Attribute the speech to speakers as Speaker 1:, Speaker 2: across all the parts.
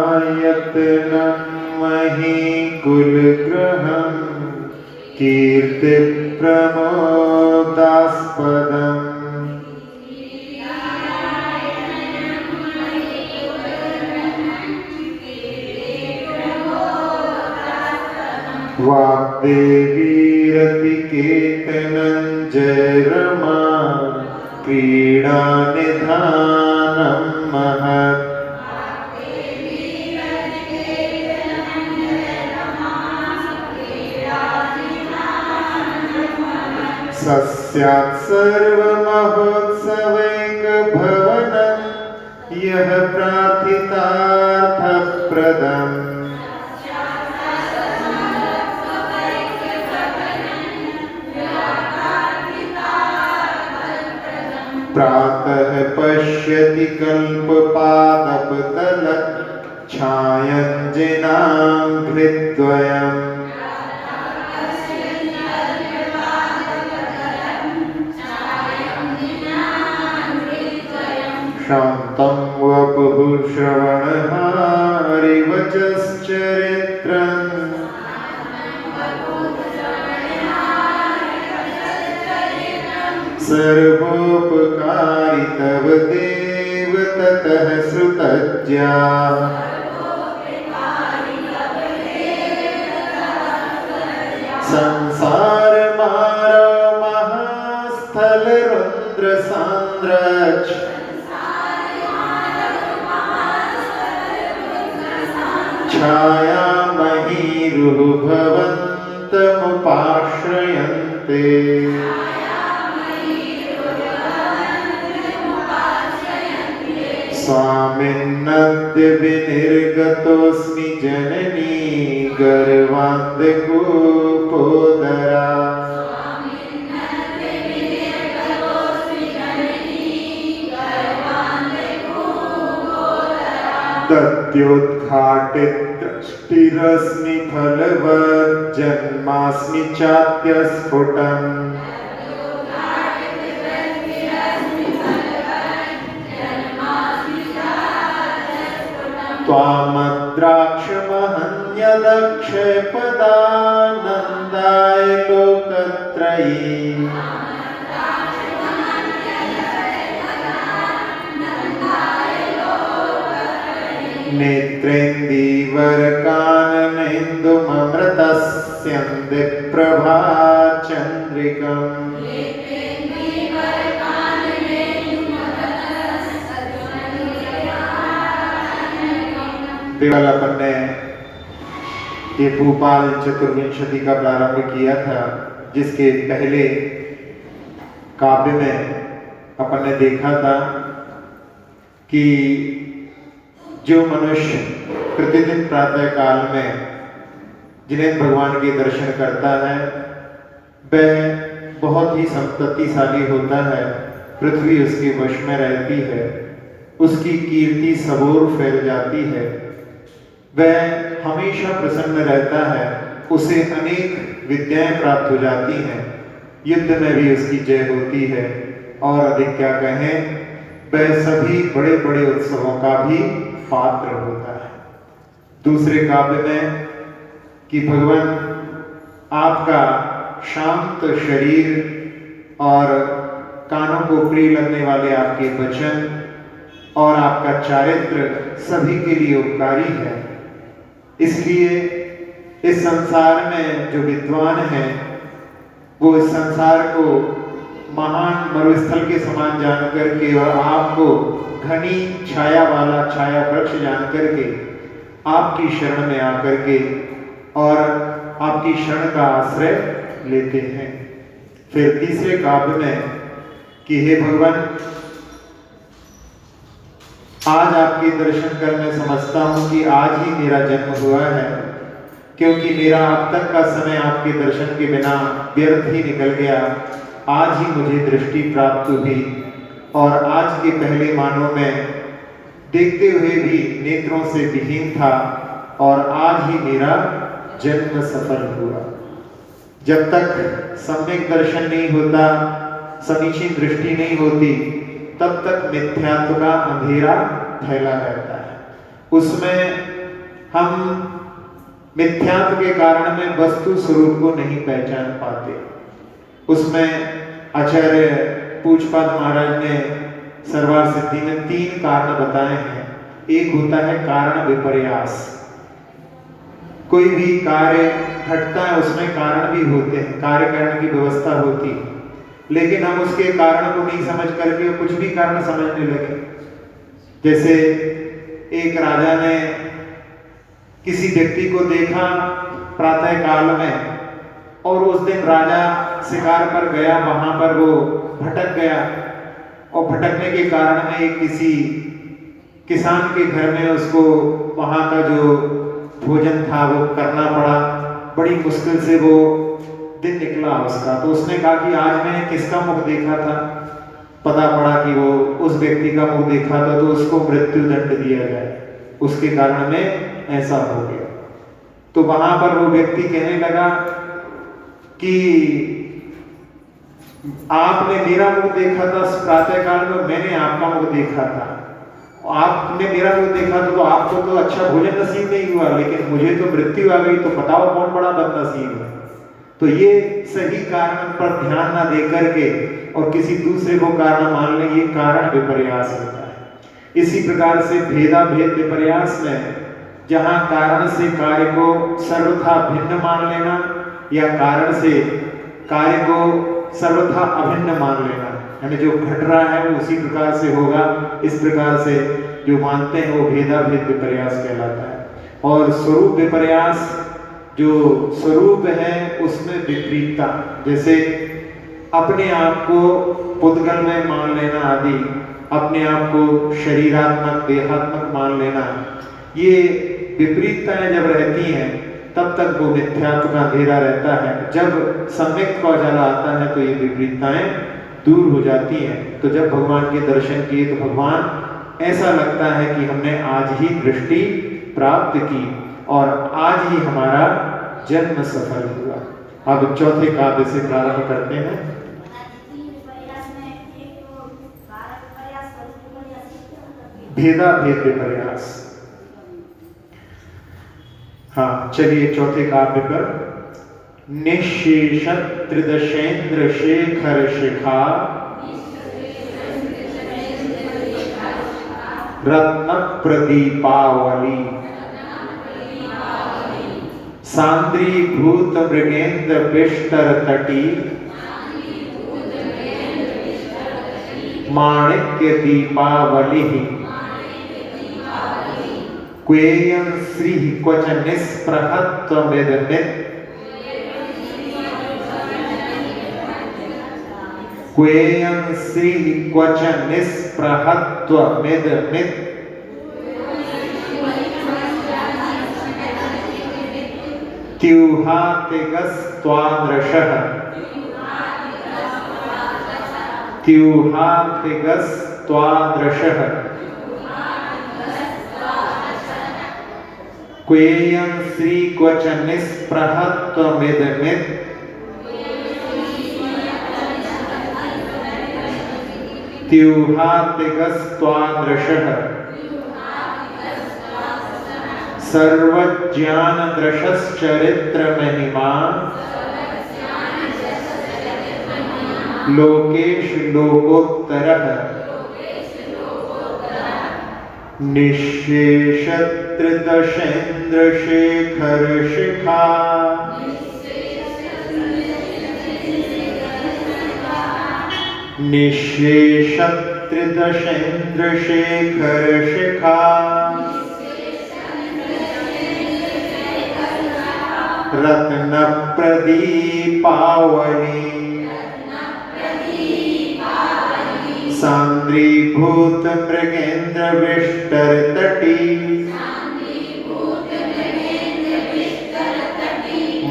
Speaker 1: श्रीलीलायतनं महीकुलग्रहं कीर्तिप्रमोदास्पदम् वाग्देवीरतिकेतनं जयरमा क्रीडानिधानं महत् सस्यात् सर्वमहोत्सवैकभवनं यः प्रार्थितार्थप्रदम् प्रातः पश्यति कल्पपादपतलच्छायञ्जनाङ्घ्रिद्वयम् शान्तं वपुः श्रवणहारिवचश्चरित्रम् सर्वोपकारी तव देव ततः श्रुतज्ञा संसार मारो महास्थल रुद्र सांद्रच छाया महीरुः भवन्तमुपाश्रयन्ते स्वामिन्नद्य विनिर्गतोऽस्मि जननी गर्वान्धकूपोदरा दत्योद्घाटितदृष्टिरस्मि फलवज्जन्मास्मि चात्यस्फुटम् त्वामद्राक्षमहन्यदक्षपदानन्दाय लोकत्रयी नेत्रेन्दीवरकाननेन्दुममृतस्यन्दे प्रभाचन्द्रिकम् केवल अपन ने ये भूपाल चतुर्विंशति का प्रारंभ किया था, जिसके पहले काव्य में अपन ने देखा था कि जो मनुष्य प्रतिदिन प्रातः काल में जिन्हें भगवान के दर्शन करता है वह बहुत ही संपत्तिशाली होता है। पृथ्वी उसके वश में रहती है, उसकी कीर्ति सबोर फैल जाती है, वह हमेशा प्रसन्न रहता है, उसे अनेक विद्याएं प्राप्त हो जाती हैं, युद्ध में भी उसकी जय होती है और अधिक क्या कहें, वह सभी बड़े बड़े उत्सवों का भी पात्र होता है। दूसरे काव्य में कि भगवान आपका शांत शरीर और कानों को प्रिय लगने वाले आपके वचन और आपका चारित्र सभी के लिए उपकारी है। इसलिए इस संसार में जो विद्वान हैं वो इस संसार को महान मरुस्थल के समान जान करके और आपको घनी छाया वाला छाया वृक्ष जान करके आपकी शरण में आकर के और आपकी शरण का आश्रय लेते हैं। फिर तीसरे काव्य में कि हे भगवान आज आपके दर्शन कर मैं समझता हूँ कि आज ही मेरा जन्म हुआ है, क्योंकि मेरा अब तक का समय आपके दर्शन के बिना व्यर्थ ही निकल गया। आज ही मुझे दृष्टि प्राप्त हुई और आज के पहले मानों में देखते हुए भी नेत्रों से विहीन था और आज ही मेरा जन्म सफल हुआ। जब तक सम्यक दर्शन नहीं होता, समीचीन दृष्टि नहीं होती, तब तक मिथ्यात्व का अंधेरा फैला रहता है। उसमें हम मिथ्यात्व के कारण में वस्तु स्वरूप को नहीं पहचान पाते। उसमें आचार्य पूज्यपाद महाराज ने सर्वार सिद्धि में 3 कारण बताए हैं। एक होता है कारण विपर्यास। कोई भी कार्य घटता है, उसमें कारण भी होते हैं, कार्य कारण की व्यवस्था होती है, लेकिन हम उसके कारण को नहीं समझ करके कुछ भी कारण समझने लगे। जैसे एक राजा ने किसी व्यक्ति को देखा प्रातः काल में, और उस दिन राजा शिकार पर गया, वहां पर वो भटक गया और भटकने के कारण में एक किसी किसान के घर में उसको वहां का जो भोजन था वो करना पड़ा। बड़ी मुश्किल से वो दिन निकला उसका। तो उसने कहा कि आज मैंने किसका मुख देखा था। पता पड़ा कि वो उस व्यक्ति का मुख देखा था, तो उसको मृत्यु दंड दिया जाए, उसके कारण में ऐसा हो गया। तो वहां पर वो व्यक्ति कहने लगा कि आपने मेरा मुख देखा था प्रातः काल में, मैंने आपका मुख देखा था। आपने मेरा मुख देखा तो आपको तो अच्छा भोजन नसीब नहीं हुआ, लेकिन मुझे तो मृत्यु आ गई। तो बताओ कौन बड़ा बदनसीब है। तो ये सही कारण पर ध्यान ना दे करके और किसी दूसरे को कारण मान ले, ये कारण विपर्यास होता है। इसी प्रकार से भेदा भेद विपर्यास में जहां कारण से कार्य को सर्वथा भिन्न मान लेना या कारण से कार्य को सर्वथा अभिन्न मान लेना, यानी जो घट रहा है वो उसी प्रकार से होगा, इस प्रकार से जो मानते हैं वो भेदा भेद विपर्यास कहलाता है। और स्वरूप विपर्यास, जो स्वरूप है उसमें विपरीतता, जैसे अपने आप को पुद्गल में मान लेना आदि, अपने आप को शरीरात्मक देहात्मक मान लेना, ये विपरीतताएं जब रहती हैं तब तक वो मिथ्यात्व का अंधेरा रहता है। जब सम्यक का उजाला आता है तो ये विपरीतताएं दूर हो जाती हैं। तो जब भगवान के दर्शन किए तो भगवान ऐसा लगता है कि हमने आज ही दृष्टि प्राप्त की और आज ही हमारा जन्म सफल हुआ। अब चौथे काव्य से प्रारंभ करते हैं। भेदा भेद विपर्यास। हाँ, चलिए चौथे काव्य पर। निःशेष त्रिदशेन्द्र शेखर शिखा रत्न प्रदीपावली सांद्रीभूत मृगेन्द्र बिष्टर तटी माणिक्य दीपावली क्वेयं श्री क्वच निस्पृहत्वमिदमित् क्वेयं श्री क्वच निस्पृहत्वमिदमित् त्यूहातिगस्त्वादृशः त्यूहातिगस्त्वादृशः क्वेयं श्री क्वच निस्पृहत्वमिदमित् त्यूहातिगस्त्वादृशः सर्वज्ञान दृशश्चरित्र महिमा लोकेश लोकोत्तरः निःशेष त्रिदशेन्द्र शेखर शिखा निःशेष त्रिदशेन्द्र शेखर शिखा रत्न प्रदीपावली सांद्रीभूत सांद्रीभूत मृगेन्द्र विष्टर तटी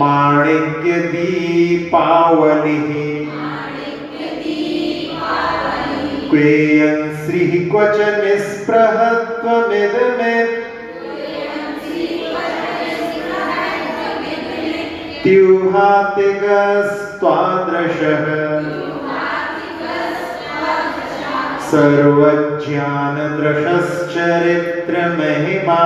Speaker 1: माणिक्य दीपावलिः क्वेयं श्रीः क्वच निःस्पृहत्वमिदमेत् त्युहातिगस्त्वादृशः सर्वज्ञानदृशश्चरित्रमहिमा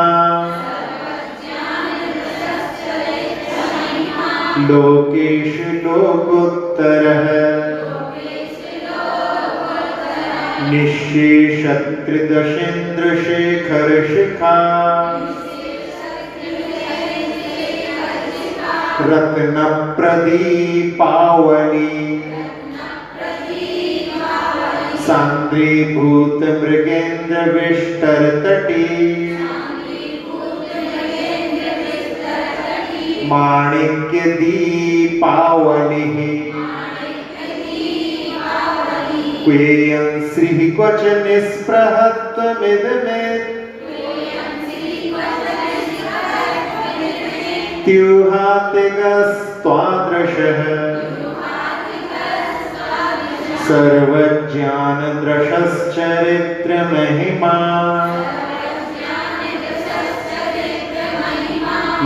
Speaker 1: लोकेषु लोकोत्तरः निःशेषत्रिदशेन्द्रशेखरशिखा रत्नप्रदीपावली सांद्रीभूत मृगेन्द्र विष्टर तटी माणिक्य दीपावलिः क्वेयं श्रीः क्वच निःस्पृहत्वमिदमेत् त्युहातिगस्त्वादृशः सर्वज्ञानदृशश्चरित्रमहिमा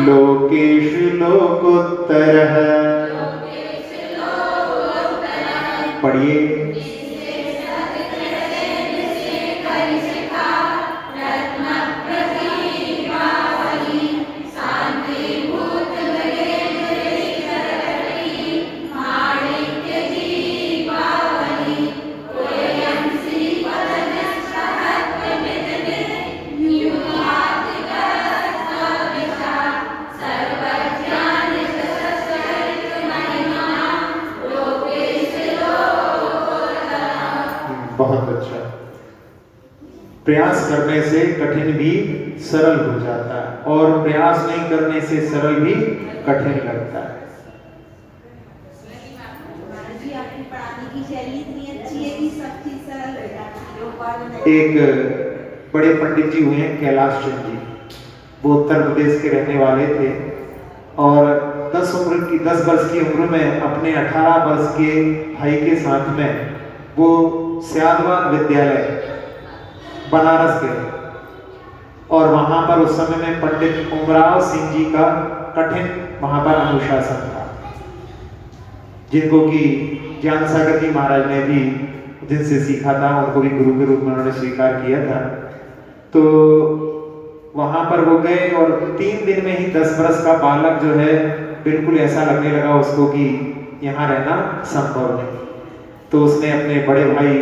Speaker 1: लोकेषु लोकोत्तरः। पढ़िए। बहुत अच्छा। प्रयास करने से कठिन भी सरल हो जाता है और प्रयास नहीं करने से सरल भी कठिन लगता है। एक बड़े पंडित जी हुए हैं कैलाश चंद जी, वो उत्तर प्रदेश के रहने वाले थे और 10 वर्ष की उम्र में अपने 18 वर्ष के भाई के साथ में वो स्यादवाद विद्यालय बनारस गए और वहां पर उस समय में पंडित उमराव सिंह जी का कठिन वहां पर अनुशासन था, जिनको कि ज्ञान सागर जी महाराज ने भी जिनसे सीखा था, उनको भी गुरु के रूप में उन्होंने स्वीकार किया था। तो वहां पर वो गए और 3 दिन में ही 10 वर्ष का बालक जो है बिल्कुल ऐसा लगने लगा उसको कि यहाँ रहना संभव नहीं। तो उसने अपने बड़े भाई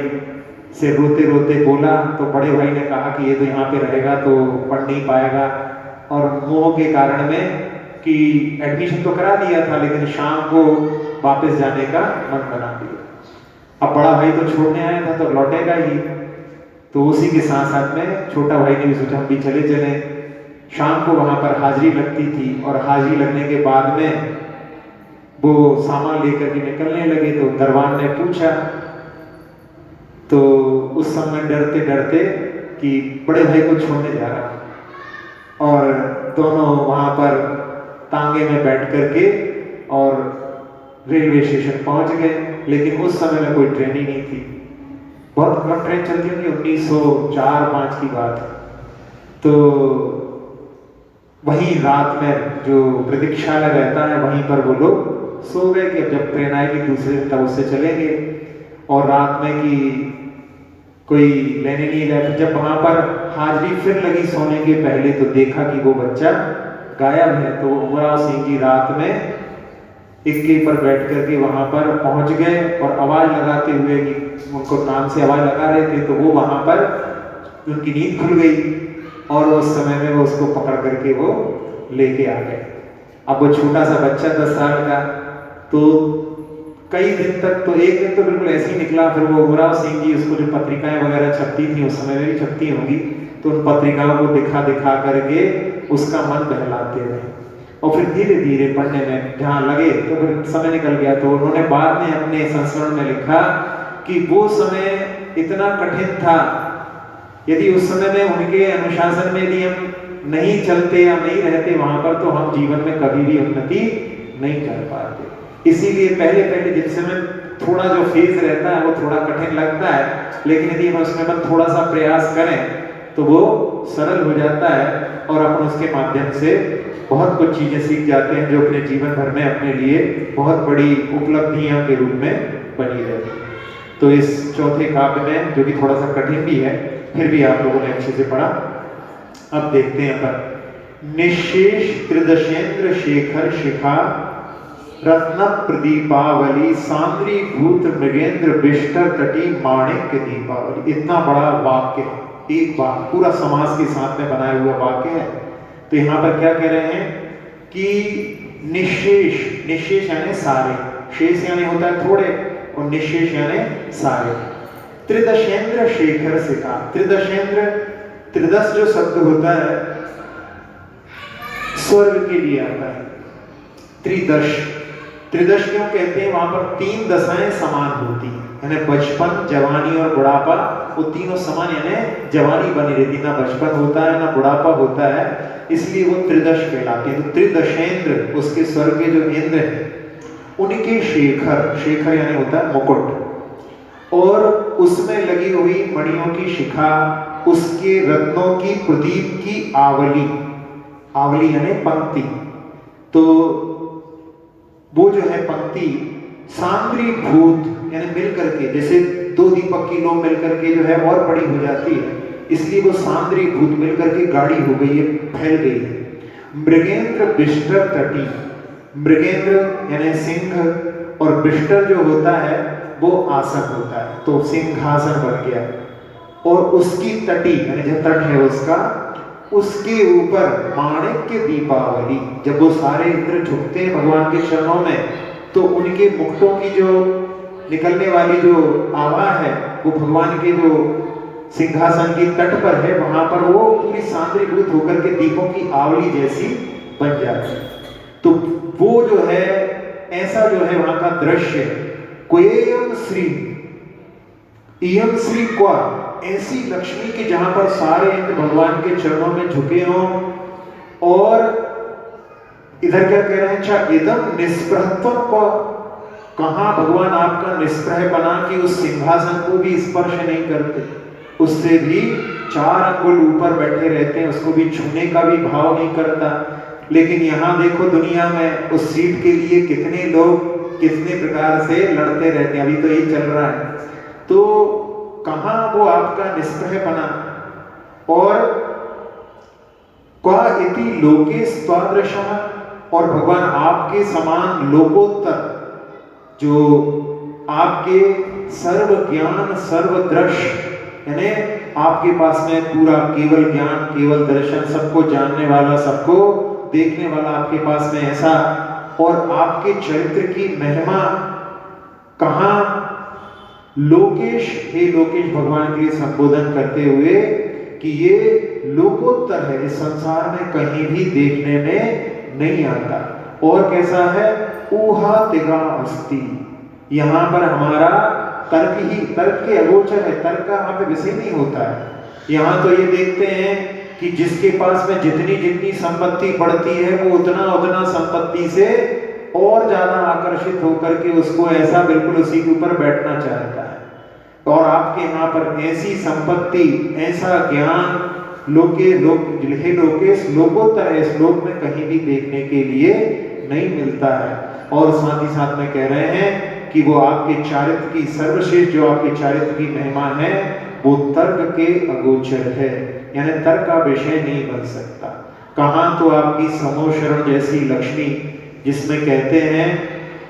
Speaker 1: से रोते रोते बोला, तो बड़े भाई ने कहा कि ये तो यहाँ पे रहेगा तो पढ़ नहीं पाएगा, और मोह के कारण में कि एडमिशन तो करा दिया था लेकिन शाम को वापस जाने का मन बना दिया। अब बड़ा भाई तो छोड़ने आया था तो लौटेगा ही, तो उसी के साथ साथ में छोटा भाई ने भी सोचा हम भी चले चले। शाम को वहां पर हाजिरी लगती थी और हाजिरी लगने के बाद में वो सामान लेकर के निकलने लगे तो दरबान ने पूछा, तो उस समय डरते डरते कि बड़े भाई को छोड़ने जा रहा, और दोनों वहां पर तांगे में बैठ करके और रेलवे स्टेशन पहुंच गए। लेकिन उस समय में कोई ट्रेन ही नहीं थी, बहुत कम ट्रेन चलती होगी, 1904-05 की बात। तो वहीं रात में जो प्रतीक्षालय रहता है वहीं पर वो लोग सो गए कि जब ट्रेन आएगी दूसरे तब उससे चलेंगे, और रात में कि कोई लेने नहीं गया। जब वहां पर हाजिरी फिर लगी सोने के पहले तो देखा कि वो बच्चा गायब है। तो उमराव सिंह जी रात में इक्के पर बैठ करके वहां पर पहुंच गए और आवाज लगाते हुए कि उनको नाम से आवाज लगा रहे थे, तो वो वहां पर उनकी नींद खुल गई और उस समय में वो उसको पकड़ करके वो लेके आ गए। अब वो छोटा सा बच्चा 10 साल का, तो कई दिन तक, तो एक दिन तो बिल्कुल ऐसे ही निकला। फिर वो उमराव सिंह जी उसको जो पत्रिकाएं वगैरह छपती थी उस समय में भी छपती होंगी, तो उन पत्रिकाओं को दिखा दिखा करके उसका मन बहलाते रहे और फिर धीरे धीरे पढ़ने में जहाँ लगे तो फिर समय निकल गया। तो उन्होंने बाद में अपने संस्मरण में लिखा कि वो समय इतना कठिन था, यदि उस समय में उनके अनुशासन में यदि हम नहीं चलते या नहीं रहते वहां पर, तो हम जीवन में कभी भी उन्नति नहीं कर पाते। इसीलिए पहले पहले जिस समय थोड़ा जो फेज रहता है वो थोड़ा कठिन लगता है, लेकिन यदि हम उसमें हम थोड़ा सा प्रयास करें तो वो सरल हो जाता है और अपन उसके माध्यम से बहुत कुछ चीजें सीख जाते हैं जो अपने जीवन भर में अपने लिए बहुत बड़ी उपलब्धियां के रूप में बनी रहती है। तो इस चौथे काव्य में, जो कि थोड़ा सा कठिन भी है, फिर भी आप लोगों ने अच्छे से पढ़ा। अब देखते हैं अपन। निशेष त्रिदशेंद्र शेखर शिखा रत्न प्रदीपावली सांद्री भूत मृगेंद्र बिष्टर तटी माणिक्य दीपावली। इतना बड़ा वाक्य, एक वाक्य पूरा समास के साथ में बनाया हुआ वाक्य है। तो यहाँ पर क्या कह रहे हैं कि निशेष, निशेष यानी सारे, शेष यानी होता है थोड़े और निशेष यानी सारे। त्रिदशेंद्र शेखर से कहा, त्रिदशेंद्र, त्रिदश जो शब्द होता है स्वर्ग के लिए आता है। त्रिदश, त्रिदश क्यों कहते हैं? वहां पर तीन दशाएं समान होती हैं, यानी बचपन, जवानी और बुढ़ापा, वो तीनों समान, यानी जवानी बनी रहती, ना बचपन होता है ना बुढ़ापा होता है, इसलिए वो त्रिदश कहलाते हैं। तो त्रिदशेंद्र, उसके स्वर्ग के जो इंद्र है उनके शेखर, शेखर यानी होता है मुकुट, और उसमें लगी हुई मणियों की शिखा, उसके रत्नों की प्रदीप की आवली, आवली यानी पंक्ति, तो वो जो है पंक्ति सांद्री भूत यानी मिल करके, जैसे दो दीपक की लो मिल करके जो है और बड़ी हो जाती है, इसलिए वो सांद्री भूत मिल करके गाढ़ी हो गई है, फैल गई है। मृगेंद्र बिष्टर तटी, मृगेंद्र यानी सिंह और बिष्टर जो होता है वो आसन होता है, तो सिंहासन बन गया। और उसकी तटी यानी जो तट है उसका, उसके ऊपर माणिक्य दीपावली, जब वो सारे इंद्र झुकते हैं भगवान के चरणों में, तो उनके मुक्तों की जो निकलने वाली जो आवाज है वो भगवान के जो सिंहासन की तट पर है, वहां पर वो पूरी सांद्रीभूत होकर के दीपों की आवली जैसी बन जाती है। तो वो जो है ऐसा जो है वहां का दृश्य, क्वेयम श्री, इयम श्री क्वा, ऐसी लक्ष्मी के जहां पर सारे इंद्र भगवान के चरणों में झुके हों। और इधर क्या कह रहे हैं? अच्छा, इदम निष्प्रहत्व को, कहां भगवान आपका निष्प्रह बना कि उस सिंहासन को भी स्पर्श नहीं करते, उससे भी 4 अंगुल ऊपर बैठे रहते हैं, उसको भी छूने का भी भाव नहीं करता। लेकिन यहाँ देखो दुनिया में उस सीट के लिए कितने लोग कितने प्रकार से लड़ते रहते हैं, अभी तो यही चल रहा है। तो कहां वो आपका निष्प्रह बना? और क्वा इति लोके स्वादृशः, और भगवान आपके समान लोकोत्तर, जो आपके सर्व ज्ञान सर्व दृश्य, यानी आपके पास में पूरा केवल ज्ञान केवल दर्शन, सबको जानने वाला सबको देखने वाला आपके पास में ऐसा, और आपके चरित्र की महिमा कहां? लोकेश, हे लोकेश, भगवान के लिए संबोधन करते हुए कि ये लोकोत्तर है, इस संसार में कहीं भी देखने में नहीं आता। और कैसा है? ऊहा तिगा अस्ति, यहाँ पर हमारा तर्क ही, तर्क के अगोचर है, तर्क का वहां पे विषय नहीं होता है। यहाँ तो ये देखते हैं कि जिसके पास में जितनी जितनी संपत्ति बढ़ती है वो उतना उतना संपत्ति से और ज्यादा आकर्षित होकर के उसको ऐसा बिल्कुल उसी के ऊपर बैठना चाहता है। और आपके यहाँ पर ऐसी संपत्ति, ऐसा ज्ञान लोके लोकेश लोकोत्तर है, इस लोक में कहीं भी देखने के लिए नहीं मिलता है। और साथ ही साथ में कह रहे हैं कि वो आपके चारित्र की सर्वश्रेष्ठ, जो आपके चारित्र की महिमा है वो तर्क के अगोचर है, यानी तर्क का विषय नहीं बन सकता। कहां तो आपकी समोशरण जैसी लक्ष्मी, जिसमें कहते हैं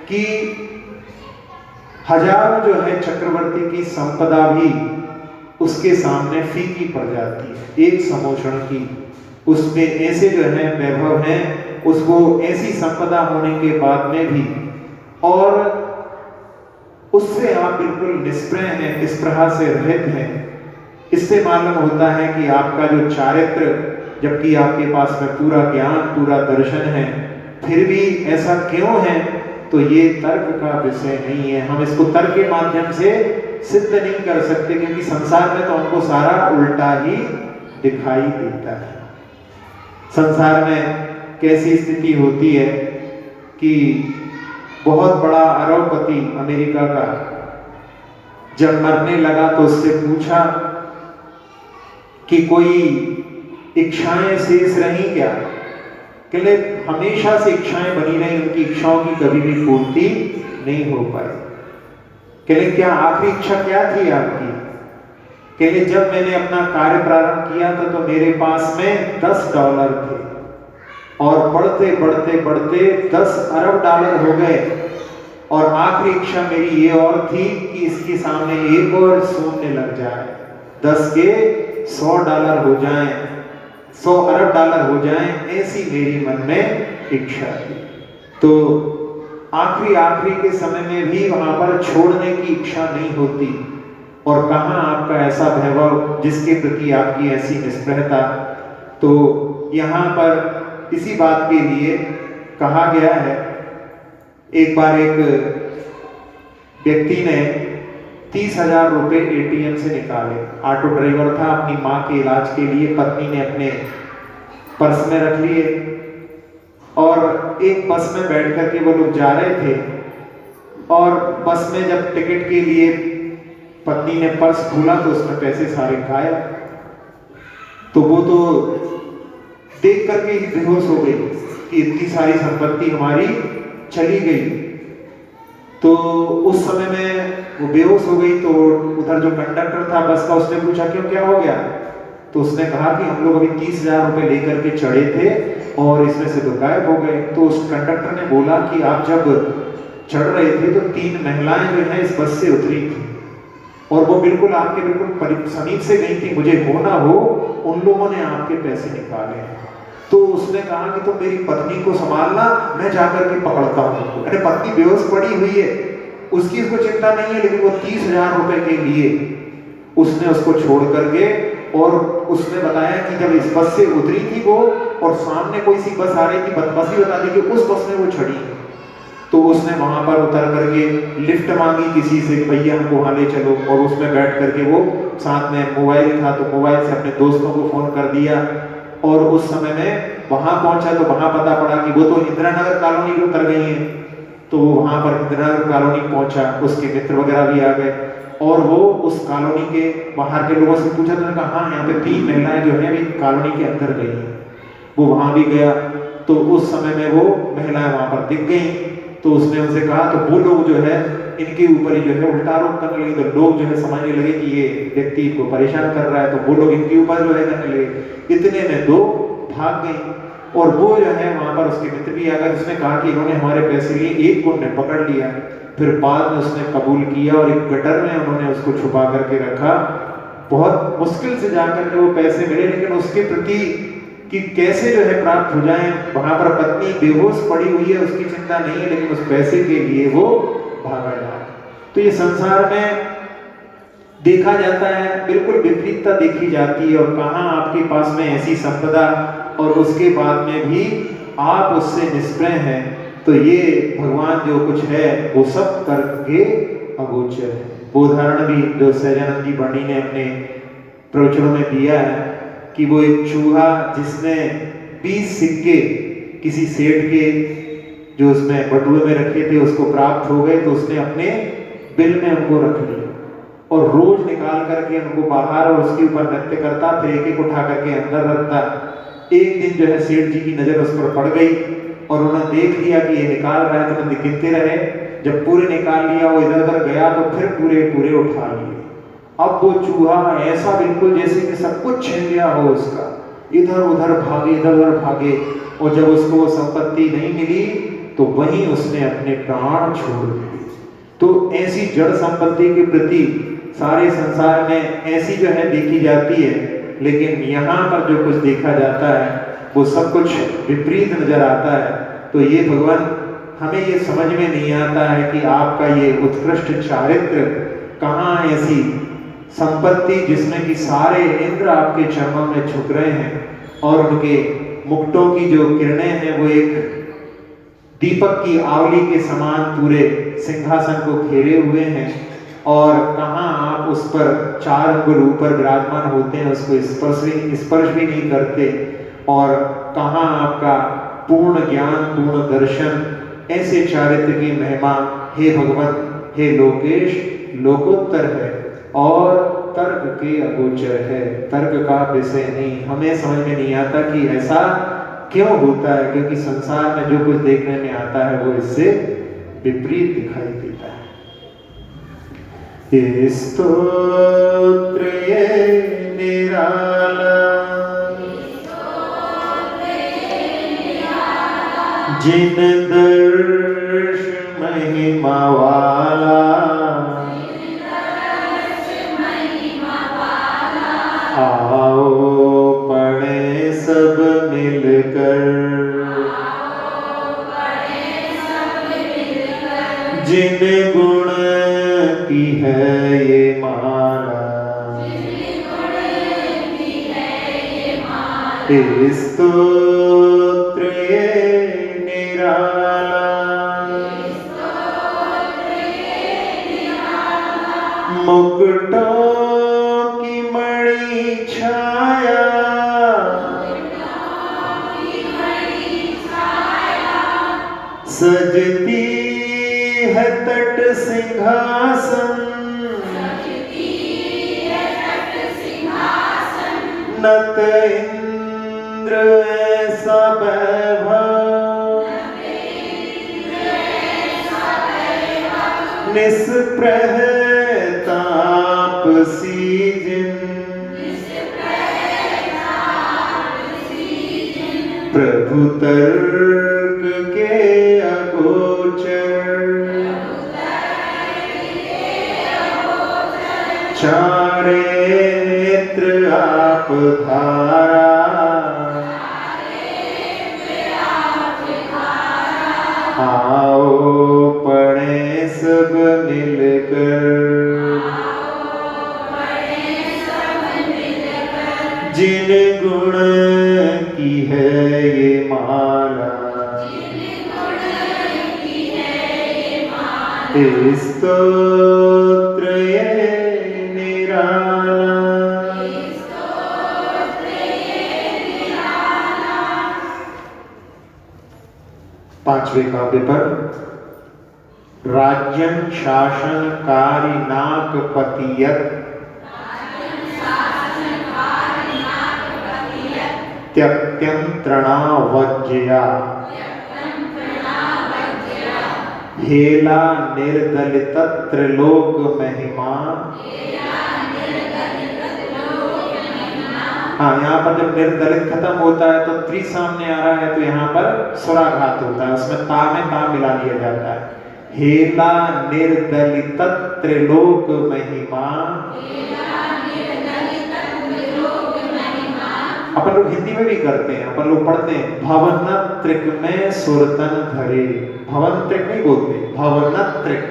Speaker 1: कि हजारों जो है चक्रवर्ती की संपदा भी उसके सामने फीकी पड़ जाती है, एक समोषण की, उसमें ऐसे जो है वैभव है, उसको ऐसी संपदा होने के बाद में भी, और उससे आप बिल्कुल निष्प्रह हैं, निष्प्रहा से रहित हैं। इससे मालूम होता है कि आपका जो चारित्र, जबकि आपके पास में पूरा ज्ञान पूरा दर्शन है, फिर भी ऐसा क्यों है? तो ये तर्क का विषय नहीं है। हम इसको तर्क के माध्यम से सिद्ध नहीं कर सकते, क्योंकि संसार में तो हमको सारा उल्टा ही दिखाई देता है। संसार में कैसी स्थिति होती है कि बहुत बड़ा अरबपति अमेरिका का जब मरने लगा तो उससे पूछा कि कोई इच्छाएं शेष रही क्या? कहले हमेशा से इच्छाएं बनी रही, उनकी इच्छाओं की कभी भी पूर्ति नहीं हो पाई। कहले क्या आखिरी इच्छा क्या थी आपकी? कहले जब मैंने अपना कार्य प्रारंभ किया था तो मेरे पास में $10 थे और बढ़ते बढ़ते बढ़ते 10 अरब डॉलर हो गए, और आखिरी इच्छा मेरी ये और थी कि इसके सामने एक और शून्य लग जाए, 10 के $100 हो जाएं, 100 अरब डॉलर हो जाएं, ऐसी मेरी मन में इच्छा थी। तो आखिरी के समय में भी वहां पर छोड़ने की इच्छा नहीं होती, और कहाँ आपका ऐसा वैभव जिसके प्रति आपकी ऐसी निष्प्रहता। तो यहाँ पर इसी बात के लिए कहा गया है, एक बार एक व्यक्ति ने 30,000 रुपए ATM से निकाले। ऑटो ड्राइवर था, अपनी माँ के इलाज के लिए पत्नी ने अपने पर्स में रख लिए, और एक बस में बैठ करके वो लोग जा रहे थे, और बस में जब टिकट के लिए पत्नी ने पर्स खोला तो उसमें पैसे सारे गायब। तो वो तो देख करके ही बेहोश हो गई कि इतनी सारी संपत्ति हमारी चली गई। तो उस समय में वो बेहोश हो गई, तो उधर जो कंडक्टर था बस का, उसने पूछा क्यों, क्या हो गया? तो उसने कहा कि हम लोग अभी 30,000 रुपए लेकर के चढ़े थे और इसमें से तो गायब हो गए। तो उस कंडक्टर ने बोला कि आप जब चढ़ रहे थे तो 3 महिलाएं जो है इस बस से उतरी थी, और वो बिल्कुल आपके बिल्कुल समीप से गई थी, मुझे हो ना हो उन लोगों ने आपके पैसे निकाले। तो उसने कहा कि तुम मेरी पत्नी को संभालना, मैं जाकर के पकड़ता हूँ। अरे पत्नी बेहोश पड़ी हुई है, उसकी इसको चिंता नहीं है, लेकिन वो 30,000 रुपए के लिए उसने उसको छोड़ करके, और उसने बताया कि जब इस बस से उतरी थी वो, और सामने कोई सी बस आ रही थी, बस ही बता दी कि उस बस में वो चढ़ी। तो उसने वहां पर उतर करके लिफ्ट मांगी किसी से, भैया हमको वहां ले चलो, और उसमें बैठ करके वो, साथ में मोबाइल था तो मोबाइल से अपने दोस्तों को फोन कर दिया, और उस समय में वहां पहुंचा तो वहां पता पड़ा कि वो तो इंदिरा नगर कॉलोनी उतर गई हैं। तो वो वहां पर इंदिरा नगर कॉलोनी पहुंचा, उसके मित्र वगैरह भी आ गए, और वो उस कॉलोनी के बाहर के लोगों से पूछा, तो कहा हाँ यहाँ पे 3 महिलाएं जो है अभी कॉलोनी के अंदर गई हैं। वो वहां भी गया, तो उस समय में वो महिलाएं वहां पर दिख गई। तो उसने उनसे कहा, तो वो लोग जो है इनके ऊपर ही जो है उल्टा आरोप करने लगे। तो लोग जो है समझने लगे कि ये व्यक्ति इनको परेशान कर रहा है, तो वो लोग इनके ऊपर जो है करने लगे। इतने में 2 भाग गई, और वो जो है वहां पर उसके मित्र भी आ गए। उसने कहा कि इन्होंने हमारे पैसे लिए, एक को ने पकड़ लिया, फिर बाद में उसने कबूल किया और एक गटर में उन्होंने उसको छुपा करके रखा। बहुत मुश्किल से जाकर के वो पैसे मिले, लेकिन उसके प्रति कि कैसे जो है प्राप्त हो जाए, वहां पर पत्नी बेहोश पड़ी हुई है, उसकी चिंता नहीं है, लेकिन उस पैसे के लिए वो भागा जाए। तो ये संसार में देखा जाता है, बिल्कुल विपरीतता देखी जाती है, और कहाँ आपके पास में ऐसी संपदा और उसके बाद में भी आप उससे निष्प्रह हैं। तो ये भगवान जो कुछ है वो सब करके अगोचर है। वो उदाहरण भी जो सहजानंद जी बंडी ने अपने प्रवचनों में दिया है कि वो एक चूहा जिसने 20 सिक्के किसी सेठ के जो उसमें बटुए में रखे थे उसको प्राप्त हो गए, तो उसने अपने बिल में उनको रख लिया और रोज निकाल करके उनको बाहर और उसके ऊपर नृत्य करता, फिर एक एक उठा करके अंदर रखता। एक दिन जो है सेठ जी की नजर उस पर पड़ गई और उन्होंने देख लिया कि ये निकाल रहा है, तो उन्होंने गिनते रहे। जब पूरे निकाल लिया, वो इधर उधर गया तो फिर पूरे पूरे उठा लिए। अब वो चूहा ऐसा बिल्कुल जैसे कि सब कुछ छीन लिया हो उसका, इधर उधर भागे, और जब उसको वो संपत्ति नहीं मिली तो वहीं उसने अपने प्राण छोड़ दिए। तो ऐसी जड़ संपत्ति के प्रति सारे संसार में ऐसी जो है देखी जाती है, लेकिन यहाँ पर जो कुछ देखा जाता है वो सब कुछ विपरीत नजर आता है। तो ये भगवान हमें ये समझ में नहीं आता है कि आपका ये उत्कृष्ट चारित्र कहाँ ऐसी संपत्ति जिसमें कि सारे इंद्र आपके चरणों में झुक रहे हैं और उनके मुकुटों की जो किरणें हैं वो एक दीपक की आवली के समान पूरे सिंहासन को घेरे हुए हैं, और कहाँ उस पर 4 अंगुल ऊपर विराजमान होते हैं, उसको स्पर्श भी नहीं करते, और कहाँ आपका पूर्ण ज्ञान, पूर्ण दर्शन, ऐसे चारित्र की महिमा हे भगवत, हे लोकेश, लोकोत्तर है और तर्क के अगोचर है, तर्क का विषय नहीं। हमें समझ में नहीं आता कि ऐसा क्यों होता है, क्योंकि संसार में जो कुछ देखने में आता है वो इससे विपरीत दिखाई देता है। स्तोत्र ये निराला, जिन दर्श महिमा वाला, आओ पढ़े सब मिलकर, जिन गुण की है ये माला, स्तोत्र ये निराला, मुकुटों की मणि छाया, सजती है तट सिंहासन, नत इंद्र ऐसा वैभव, निष्प्रह तापसी जिन, प्रभु तर्क के अगोचर, चारे नेत्र आप धारा, आओ पढ़े सब मिलकर, जिन गुण की है ये माला, स्तोत्र ये निराला। पांचवें काव्य पर राज्यं शासन कारिनाक पतियत, त्यक्त्यंत्रणा हेला निर्दलित त्रिलोक महिमा। हाँ, यहाँ पर जब निर्दलित खत्म होता है तो त्रि सामने आ रहा है, तो यहाँ पर स्वराघात होता है, उसमें ता में ता मिला लिया जाता है। हेला निर्दलित त्रिलोक महिमा। अपन लोग हिंदी में भी करते हैं, अपन लोग पढ़ते हैं भवनत्रिक में सुरतन धरे। भवनत्रिक नहीं बोलते, भवनत्रिक।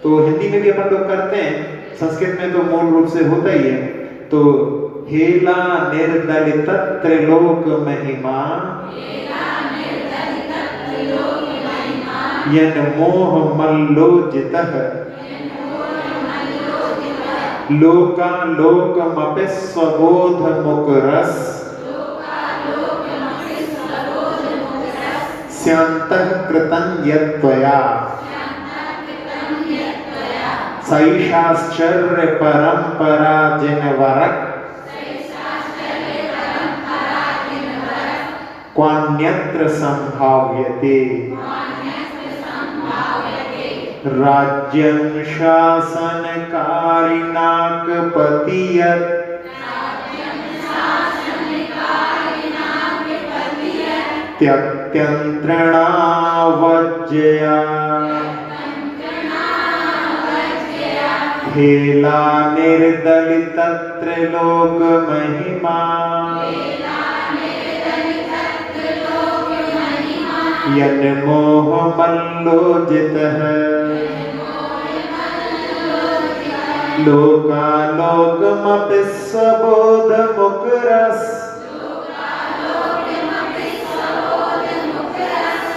Speaker 1: तो हिंदी में भी अपन लोग करते हैं, संस्कृत में तो मूल रूप से होता ही है। तो हेला निर्दलित त्रिलोक महिमा, यन मोह मल्लोजितः, लोका लोकमपि स्वबोध मुकरस, स्यन्तः कृतं यत्त्वया, सैषाश्चर्य परंपरा जिनवरक, क्वान्यत्र संभाव्यते। राज्यं शासन कारिणाक पतियत, त्यक्त्यंत्रणा वज्जया, हेला निर्दलित त्रिलोक महिमा, यन मोह मल्लोजितः, लोकालोकमपि स्वबोध मुकरस,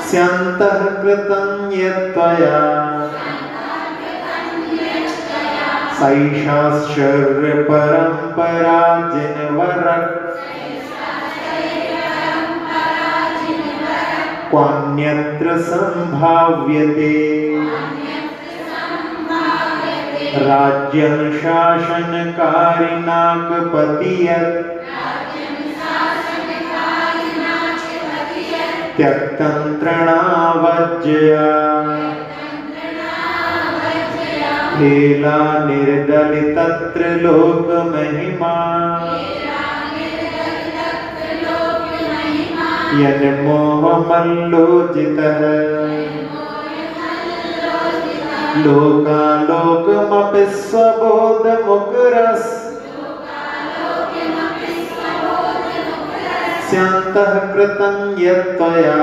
Speaker 1: स्यन्तः कृतं यत्त्वया, सैषाश्चर्य परंपरा जिनवर क्वान्यत्र संभाव्यते राज्यं शासनकारिणाकपतियत् त्यक्तं तृणावज्जया हेला निर्दलितत्र लोकमहिमा यन्मोहमल्लोचितः लोकालोकमपि स्वबोधमुखरस् स्यान्तः कृतं यत्त्वया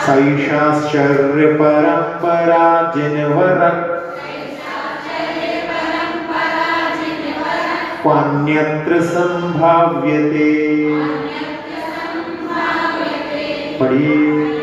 Speaker 1: सैषाश्चर्य परंपरा जिनवर क्वान्यत्र संभाव्यते। पढ़िए।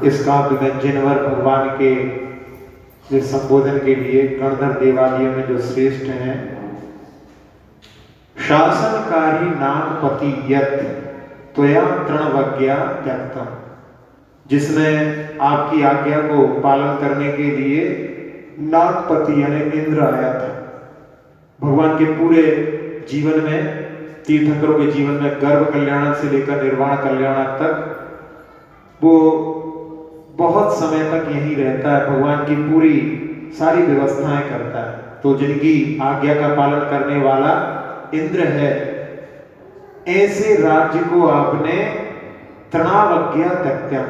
Speaker 1: इस काव्य में जिनवर भगवान के संबोधन के लिए गणधर देवादियों में जो श्रेष्ठ हैं, शासनकारी नागपति यत् त्वया तृणवज्ञा त्यक्तम, जिसने आपकी आज्ञा को पालन करने के लिए नागपति यानी इंद्र आया था। भगवान के पूरे जीवन में, तीर्थंकरों के जीवन में गर्भ कल्याण से लेकर निर्वाण कल्याण तक वो बहुत समय तक यहीं रहता है, भगवान की पूरी सारी व्यवस्थाएं करता है। तो जिनकी आज्ञा का पालन करने वाला इंद्र है, ऐसे राज्य को आपने तृणावज्ञा त्यक्तम,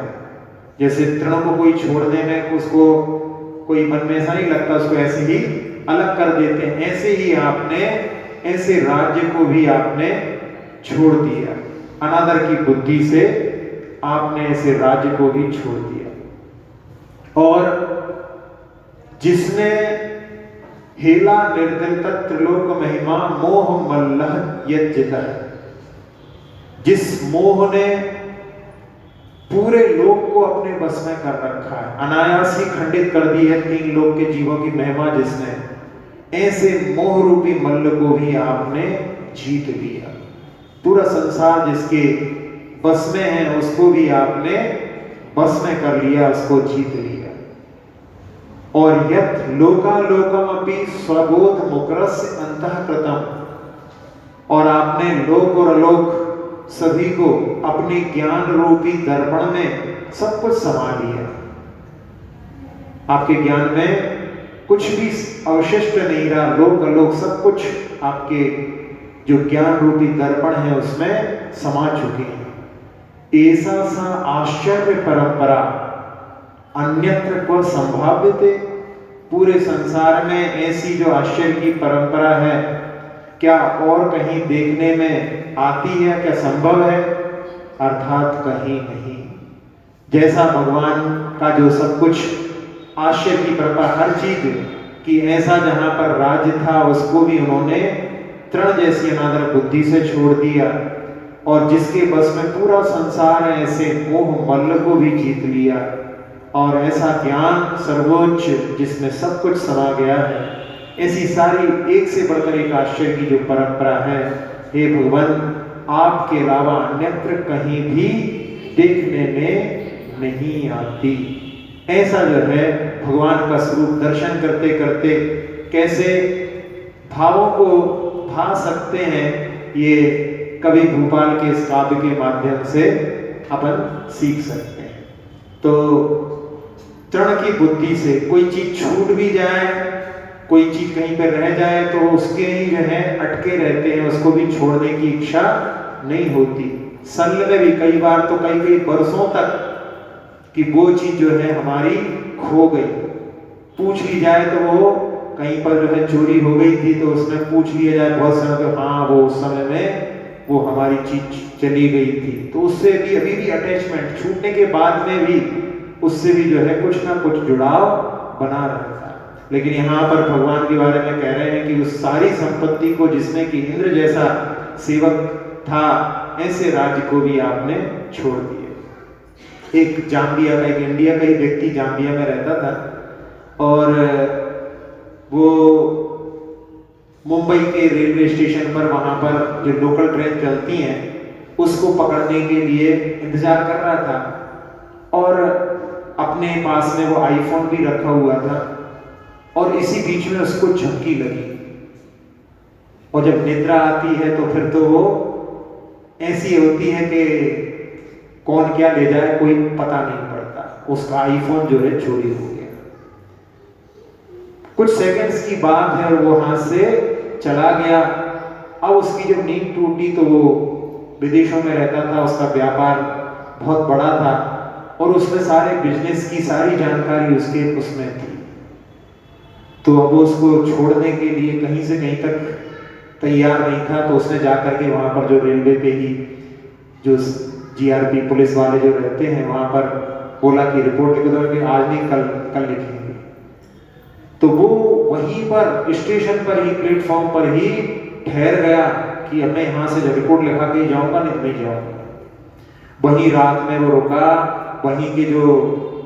Speaker 1: जैसे तृण को कोई छोड़ने में उसको कोई मन में ऐसा नहीं लगता, उसको ऐसे ही अलग कर देते हैं, ऐसे ही आपने ऐसे राज्य को भी आपने छोड़ दिया। अनादर की बुद्धि से आपने ऐसे राज्य को भी छोड़ दिया। और जिसने हेला निर्दलित त्रिलोक महिमा मोह मल्लह यज्जितः, जिस मोह ने पूरे लोक को अपने बस में कर रखा है, अनायास ही खंडित कर दी है तीन लोक के जीवों की महिमा जिसने, ऐसे मोह रूपी मल्ल को भी आपने जीत लिया। पूरा संसार जिसके बस में है उसको भी आपने बस में कर लिया, उसको जीत लिया। और यत् लोकालोकम अपि स्वबोध मुकरस्य अंतःकृतम, और आपने लोक और अलोक सभी को अपने ज्ञान रूपी दर्पण में सब कुछ समा लिया। आपके ज्ञान में कुछ भी अवशिष्ट नहीं रहा, लोक अलोक सब कुछ आपके जो ज्ञान रूपी दर्पण है उसमें समा चुके हैं। ऐसा सा आश्चर्य परंपरा अन्यत्र क्व संभाव्यते, पूरे संसार में ऐसी जो आश्चर्य की परंपरा है क्या और कहीं देखने में आती है, क्या संभव है? अर्थात कहीं नहीं। जैसा भगवान का जो सब कुछ आश्चर्य की परंपरा, हर चीज की, ऐसा जहां पर राज्य था उसको भी उन्होंने तृण जैसी अनादर बुद्धि से छोड़ दिया, और जिसके बस में पूरा संसार है ऐसे मोह मल्ल को भी जीत लिया। और ऐसा ज्ञान सर्वोच्च जिसमें सब कुछ समा गया है, ऐसी सारी एक से बढ़कर एक आश्चर्य की जो परंपरा है, हे भगवान आपके अलावा अन्यत्र कहीं भी देखने में नहीं आती। ऐसा जो है भगवान का स्वरूप दर्शन करते करते कैसे भावों को भा सकते हैं, ये कवि भूपाल के इस काव्य के माध्यम से अपन सीख सकते हैं। तो तृण की बुद्धि से कोई चीज छूट भी जाए, कोई चीज कहीं पर रह जाए तो उसके ही जो है अटके रहते हैं, उसको भी छोड़ने की इच्छा नहीं होती। सल में भी कई बार तो कई बरसों तक कि वो चीज जो है हमारी खो गई, पूछ ली जाए तो वो कहीं पर जो है चोरी हो गई थी तो उसमें पूछ लिया जाए बहुत समय तो हाँ वो उस समय में वो हमारी चीज चली गई थी, तो उससे भी अभी भी अटैचमेंट, छूटने के बाद में भी उससे भी जो है कुछ ना कुछ जुड़ाव बना रहता है। लेकिन यहाँ पर भगवान के बारे में कह रहे हैं कि उस सारी संपत्ति को जिसमें कि इंद्र जैसा सेवक था, ऐसे राज्य को भी आपने छोड़ दिए। एक जाम्बिया का, एक इंडिया का ही व्यक्ति जाम्बिया में रहता था और वो मुंबई के रेलवे स्टेशन पर वहां पर जो लोकल ट्रेन चलती हैं उसको पकड़ने के लिए इंतजार कर रहा था और अपने पास में वो आईफोन भी रखा हुआ था और इसी बीच में उसको झपकी लगी और जब निद्रा आती है तो फिर तो वो ऐसी होती है कि कौन क्या ले जाए कोई पता नहीं पड़ता, उसका आईफोन जो है चोरी हो गया। कुछ सेकंड्स की बात है और वो हाथ से चला गया। अब उसकी जब नींद टूटी तो वो विदेशों में रहता था, उसका व्यापार बहुत बड़ा था और उसमें सारे बिजनेस की सारी जानकारी उसके उसमें थी, तो अब उसको छोड़ने के लिए कहीं से कहीं तक तैयार नहीं था। तो उसने जाकर के वहां पर जो रेलवे पे ही जो जीआरपी पुलिस वाले जो रहते हैं वहां पर बोला कि रिपोर्ट लिख दो, कि आज नहीं कल लिखेंगे। तो वो वहीं पर स्टेशन पर ही, प्लेटफॉर्म पर ही ठहर गया कि अब मैं यहाँ से जब रिपोर्ट लिखा के जाऊंगा नहीं जाऊंगा। वहीं रात में वो रुका, वहीं के जो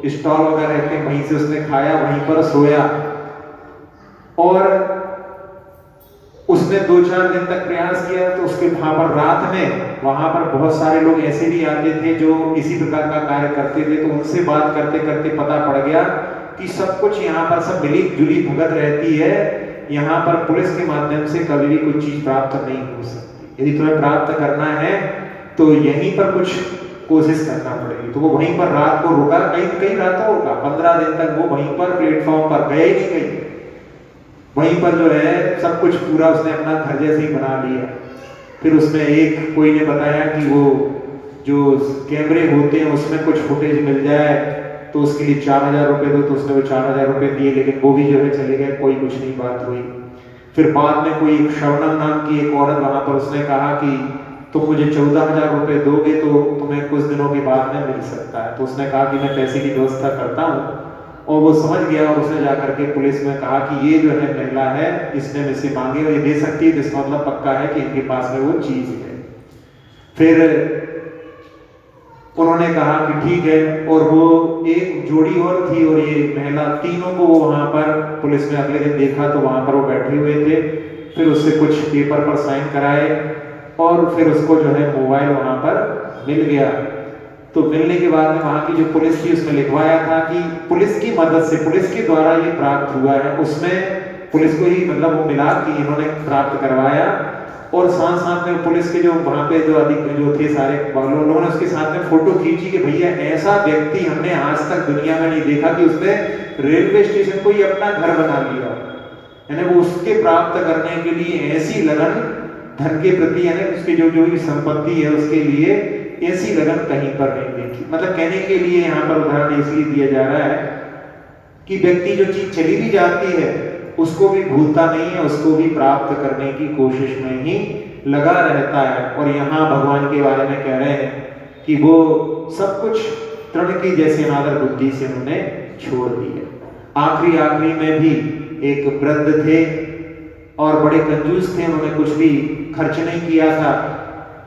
Speaker 1: स्टॉल वगैरह रहते हैं वहीं से उसने खाया, वहीं पर सोया और उसने 2-4 दिन तक प्रयास किया। तो उसके वहां पर रात में वहां पर बहुत सारे लोग ऐसे भी आते थे जो इसी प्रकार का कार्य करते थे, तो उनसे बात करते करते पता पड़ गया कि सब कुछ यहाँ पर सब मिली जुली भगत रहती है, यहाँ पर पुलिस के माध्यम से कभी भी कुछ चीज प्राप्त नहीं हो सकती। यदि तुम्हें प्राप्त करना है तो यहीं पर कुछ कोशिश करना पड़ेगी। तो वो वहीं पर रात को रुका, कई रातों रुका, 15 दिन तक वो वहीं पर प्लेटफॉर्म पर गए ही नहीं कहीं, वहीं पर जो है सब कुछ पूरा उसने अपना घर जैसे ही बना लिया। फिर उसमें एक कोई ने बताया कि वो जो कैमरे होते हैं उसमें कुछ फुटेज मिल जाए तो उसके लिए 4000 रुपये दो, तो उसने वो 4000 रुपये दिए, लेकिन वो भी जो है चले गए, कोई कुछ नहीं बात हुई। फिर बाद में कोई शबनम नाम की एक औरत वहां पर, उसने कहा कि तुम मुझे 14,000 रुपये दोगे तो तुम्हें कुछ दिनों के बाद में मिल सकता है। तो उसने कहा कि मैं पैसे की व्यवस्था करता हूँ, और वो समझ गया और उसने जाकर के पुलिस में कहा कि ये जो है महिला है, इसने मुझसे मांगे और ये दे सकती है, तो इसका मतलब पक्का है कि इनके पास में वो चीज है। फिर उन्होंने कहा कि ठीक है, और वो एक जोड़ी और थी और ये महिला, तीनों को वो वहां पर पुलिस ने अगले दिन देखा तो वहां पर वो बैठे हुए थे। फिर उससे कुछ पेपर पर साइन कराए और फिर उसको जो है मोबाइल वहां पर मिल गया। तो मिलने के बाद में वहां की जो पुलिस थी उसमें लिखवाया था कि पुलिस की मदद से, पुलिस के द्वारा ये प्राप्त हुआ है। उसमें पुलिस को ही मतलब वो मिला कि इन्होंने प्राप्त करवाया, और साथ साथ में पुलिस के जो वहां पे जो अधिक जो थे सारे लोगों ने उसके साथ में फोटो खींची कि भैया ऐसा व्यक्ति हमने आज तक दुनिया में नहीं देखा कि उसने रेलवे स्टेशन को ही अपना घर बना लिया, यानी वो उसके प्राप्त करने के लिए ऐसी लगन, धन के प्रति यानी उसकी जो भी संपत्ति है उसके लिए ऐसी लगन कहीं पर नहीं देखी। मतलब कहने के लिए यहाँ पर उदाहरण इसलिए दिया जा रहा है कि व्यक्ति जो चीज चली भी जाती है उसको भी भूलता नहीं है, उसको भी प्राप्त करने की कोशिश में ही लगा रहता है। और यहाँ भगवान के बारे में कह रहे हैं कि वो सब कुछ तृण की जैसे अनादर बुद्धि से उन्होंने छोड़ दी है। आखिरी में भी एक वृद्ध थे और बड़े कंजूस थे, उन्होंने कुछ भी खर्च नहीं किया था।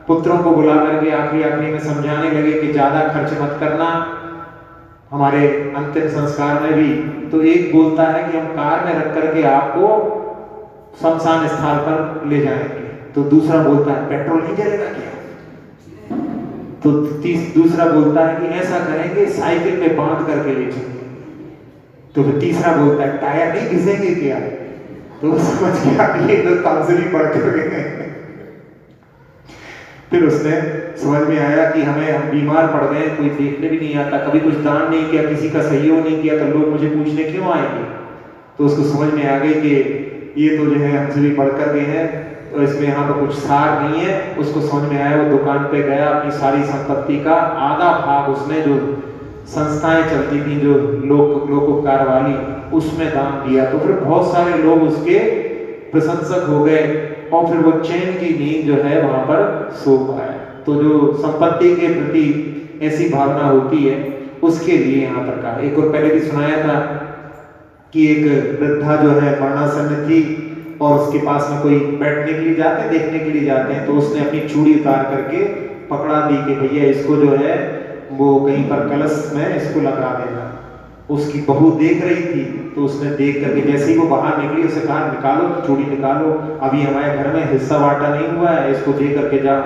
Speaker 1: पुत्रों को बुला करके आखिरी में समझाने लगे कि ज्यादा खर्च मत करना हमारे अंतिम संस्कार में भी। तो एक बोलता है कि हम कार में रख करके आपको शमशान स्थल पर ले जाएंगे, तो दूसरा बोलता है पेट्रोल नहीं जलेगा क्या, तो दूसरा बोलता है कि ऐसा करेंगे साइकिल पे बांध करके ले जाएंगे, तो फिर तीसरा बोलता है टायर नहीं घिसेंगे क्या, तो समझ गया ये तो तमसली पड़ गए। फिर उसने समझ में आया कि हम बीमार पड़ गए, कोई देखने भी नहीं आता, कभी कुछ दान नहीं किया, किसी का सहयोग नहीं किया, तो लोग मुझे पूछने क्यों आएंगे। तो उसको समझ में आ गई कि ये तो जो है हमसे भी बढ़कर गए हैं, तो इसमें यहाँ पर कुछ सार नहीं है। उसको समझ में आया, वो दुकान पे गया, अपनी सारी संपत्ति का आधा भाग उसने जो संस्थाएं चलती थी जो लोकोपकार वाली, उसमें दान दिया। तो फिर बहुत सारे लोग उसके प्रशंसक हो गए और फिर वो चैन की नींद जो है वहां पर सो पाए। तो जो संपत्ति के प्रति ऐसी भावना होती है उसके लिए यहाँ पर कहा। एक और पहले भी सुनाया था कि एक वृद्धा जो है मरणासन्न थी और उसके पास में कोई बैठने के लिए जाते हैं, देखने के लिए जाते हैं, तो उसने अपनी चूड़ी उतार करके पकड़ा दी कि भैया इसको जो है वो कहीं पर कलश में इसको लगा देना। उसकी बहू देख रही थी तो उसने देख करके जैसे ही वो बाहर निकली उसे कहा निकालो चूड़ी निकालो, अभी हमारे घर में हिस्सा बांटा नहीं हुआ है, इसको दे करके जाओ।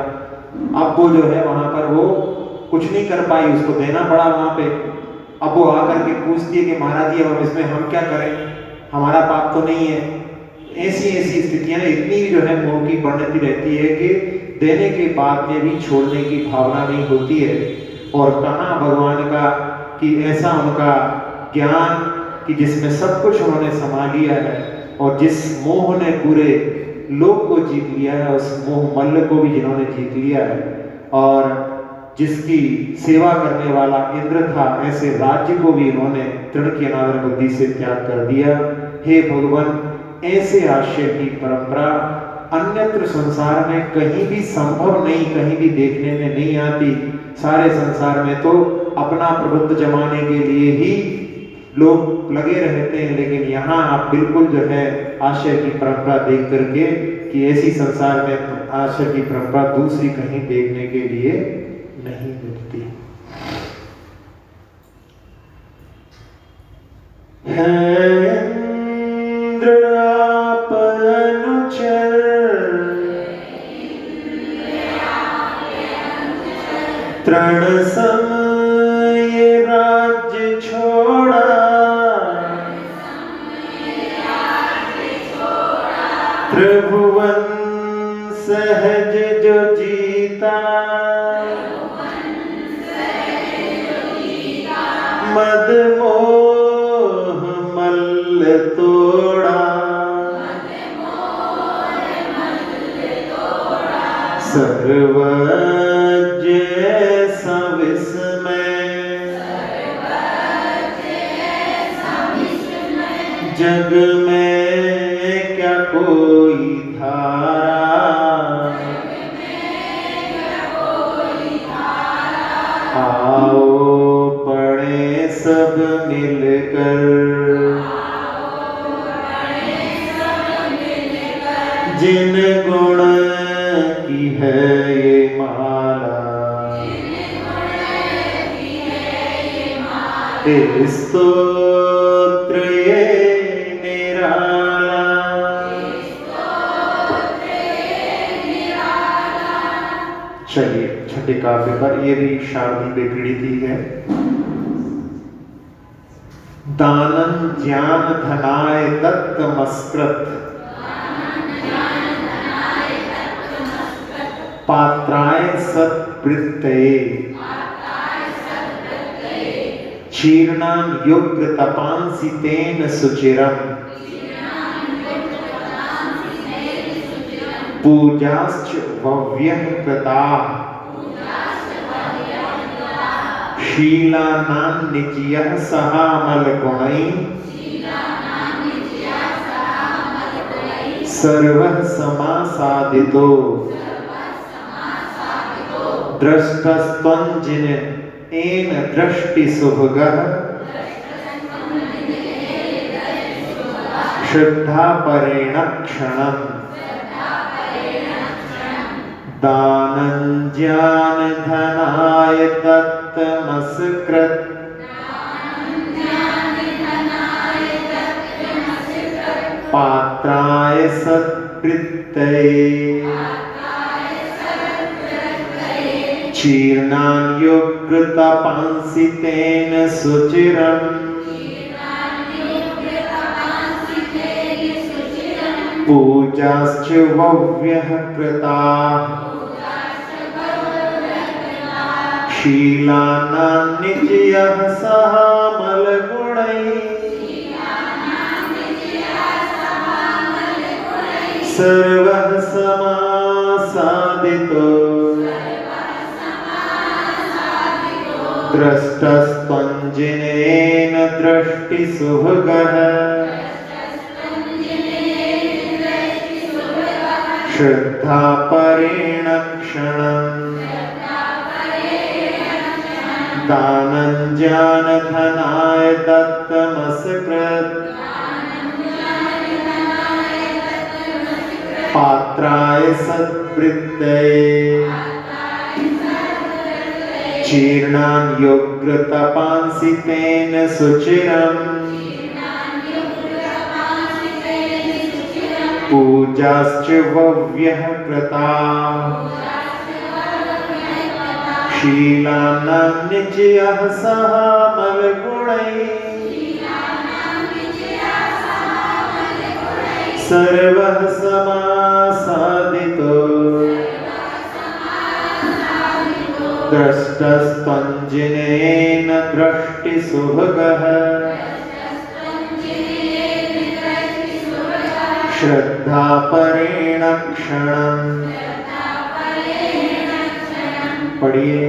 Speaker 1: अब वो जो है वहां पर वो कुछ नहीं कर पाई, उसको देना पड़ा वहां पे। अब वो आकर के पूछती है कि महाराज जी अब इसमें हम क्या करें, हमारा पाप तो नहीं है। ऐसी ऐसी स्थितियां इतनी जो है मोह की बढ़ती रहती है कि देने के बाद में भी छोड़ने की भावना नहीं होती है। और कहाँ भगवान का कि ऐसा उनका ज्ञान कि जिसमें सब कुछ उन्होंने समा लिया है और जिस मोह ने पूरे लोक को जीत लिया है, उस मोह मल्ल को भी जिन्होंने जीत लिया है, और जिसकी सेवा करने वाला इंद्र था, ऐसे राज्य को भी इन्होंने तृण की अनादर बुद्धि से त्याग कर दिया। हे भगवान, ऐसे आशय की परंपरा अन्यत्र संसार में कहीं भी संभव नहीं, कहीं भी देखने में नहीं आती। सारे संसार में तो अपना प्रभुत्व जमाने के लिए ही लोग लगे रहते हैं, लेकिन यहाँ आप बिल्कुल जो है आशय की परंपरा देख करके कि ऐसी संसार में आशय की परंपरा दूसरी कहीं देखने के लिए नहीं मिलती है। इंद्र आप अनुचर तृण सम ये राज्य छोड़ा, त्रिभुवन सहज जो जीता, मद मोह मल्ल तोड़ा, सर्वज्ञ सविस्मय, जग में क्या कोई धारा, आओ पढ़े सब मिलकर, जिन गुण की है ये माला, स्तोत्र ये निराला। चलिए छठे काव्य पर, ये भी शारदी बेकड़ी है। दानन ज्ञान धनाय दत्तमस्कृत, पात्राय सत्वृत्तये, क्षीर्णान युग्र तपांसि तेन सुचिरम, पूजाश्च भव्यः कृताः, शीलानां निचयः सहामलगुणैः, सर्वः समासादितो, दृष्टस्त्वं जिन एन दृष्टि सुभगः, श्रद्धा परेण क्षणम्, दानं ज्ञान धनाय दत्तमस्कृत, पात्राय सत्वृत्तये, क्षीर्णान युग्र तपांसि तेन सुचिरम्, पूजाश्च भव्यः कृताः, शीलानां निचयः सहामलगुणैः, सर्वः समासादितो, द्रष्टस्त्वं तस्त्वञ्जनेन दृष्टिसुभगः श्रद्धापरेण क्षणम् दानञ्जानधनाय दत्तमसकृत् पात्राय सद्वृत्तये जीर्णान् योग्यतपांसि तेन सुचिरम् पूजाश्च वव्यः कृता शीलानां निचयः सह मलगुणैः सर्वः समासादितो द्रष्टस्त्वञ्जनेन दृष्टिसुभगः श्रद्धापरेण क्षणम्। पढ़िए।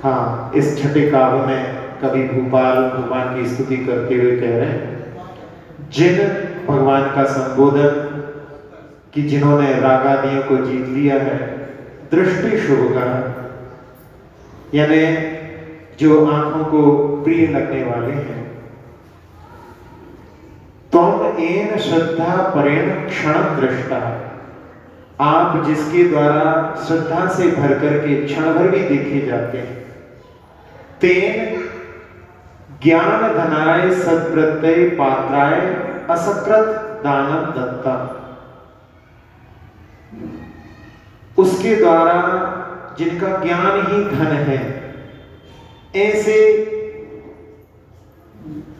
Speaker 1: हाँ, इस छठे काव्य में कवि भूपाल भगवान की स्तुति करते हुए कह रहे हैं, जिन भगवान का संबोधन कि जिन्होंने रागादियों को जीत लिया है, दृष्टि शुभगा, यानी जो आंखों को प्रिय लगने वाले हैं, तुम एन श्रद्धा परेण क्षण दृष्टा, आप जिसके द्वारा श्रद्धा से भर करके क्षण भर भी देखे जाते हैं, तेन ज्ञान धनाय सद्वृत्तये पात्राय असकृत दानम दत्ता, उसके द्वारा जिनका ज्ञान ही धन है, ऐसे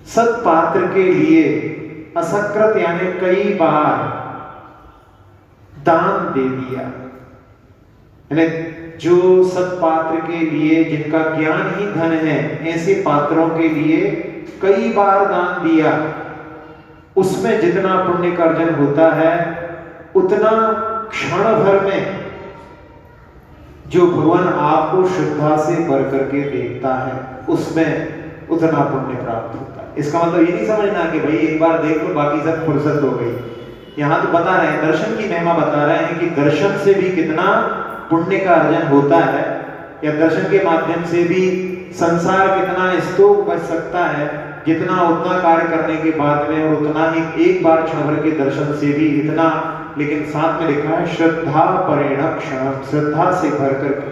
Speaker 1: सत्पात्र के लिए असकृत यानी कई बार दान दे दिया। यानी जो सत्पात्र के लिए जिनका ज्ञान ही धन है, ऐसे पात्रों के लिए कई बार दान दिया, उसमें जितना पुण्य का अर्जन होता है, उतना क्षण भर में जो भगवान आपको श्रद्धा से भर करके देखता है, उसमें उतना पुण्य प्राप्त होता है। इसका मतलब ये नहीं समझना कि भाई एक बार देख लो बाकी सब फुर्सत हो गई। यहाँ तो बता रहे हैं, दर्शन की महिमा बता रहे हैं कि दर्शन से भी कितना पुण्य का अर्जन होता है, या दर्शन के माध्यम से भी संसार कितना स्तोक बच सकता है, जितना उतना कार्य करने के बाद में, और उतना ही एक बार क्षण भर के दर्शन से भी इतना। लेकिन साथ में लिखा है श्रद्धा परेण क्षण, श्रद्धा से भर करके।